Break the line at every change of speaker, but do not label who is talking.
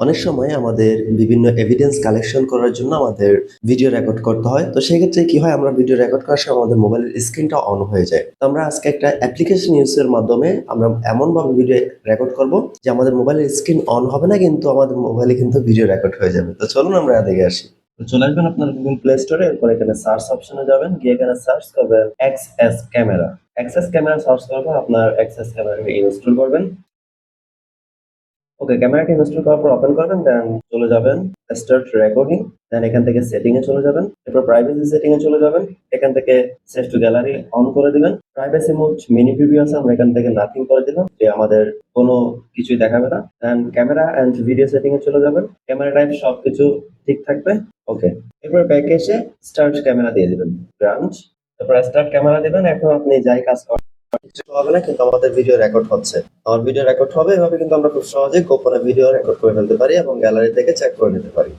অনেক সময় আমাদের বিভিন্ন এভিডেন্স কালেকশন করার জন্য আমাদের ভিডিও রেকর্ড করতে হয়। তো সেক্ষেত্রে কি হয়, আমরা ভিডিও রেকর্ড করার সময় আমাদের মোবাইলের স্ক্রিনটা অন হয়ে যায়। তো আমরা আজকে একটা অ্যাপ্লিকেশন ইউজের মাধ্যমে আমরা এমনভাবে ভিডিও রেকর্ড করব যে আমাদের মোবাইলের স্ক্রিন অন হবে না, কিন্তু আমাদের মোবাইলে কিন্তু ভিডিও রেকর্ড হয়ে যাবে। তো চলুন আমরা দেখে আসি। তো চলে আসবেন আপনার গুগল প্লে স্টোরে, এরপর এখানে সার্চ অপশনে যাবেন, গিয়ে এখানে সার্চ করবেন XS camera. XS camera search করার পর আপনার এক্সএস ক্যামেরাকে ইনস্টল করবেন। ওকে, ক্যামেরাটা ইনস্টল করার পর ওপেন করবেন, দেন চলে যাবেন স্টার্ট রেকর্ডিং। দেন এখান থেকে সেটিং এ চলে যাবেন, এরপর প্রাইভেসি সেটিং এ চলে যাবেন। এখান থেকে সেভ টু গ্যালারি অন করে দিবেন। প্রাইভেসি মোড মিনি প্রিভিউ আছে, আমরা এখান থেকে নাথিং করে দিলাম, যে আমাদের কোনো কিছুই দেখাবে না। দেন ক্যামেরা এন্ড ভিডিও সেটিং এ চলে যাবেন, ক্যামেরা টাইপ সবকিছু ঠিক থাকবে। ওকে, এরপর ব্যাকে এসে স্টার্ট ক্যামেরা দিয়ে দিবেন, ব্রাঞ্চ, তারপর স্টার্ট ক্যামেরা দিবেন। এখন আপনি যাই কাজ করেন কিছু হবে না, কিন্তু আমাদের ভিডিও রেকর্ড হচ্ছে। আমার ভিডিও রেকর্ড হবে, এভাবে কিন্তু আমরা খুব সহজেই গোপনে ভিডিও রেকর্ড করে ফেলতে পারি এবং গ্যালারি থেকে চেক করে নিতে পারি।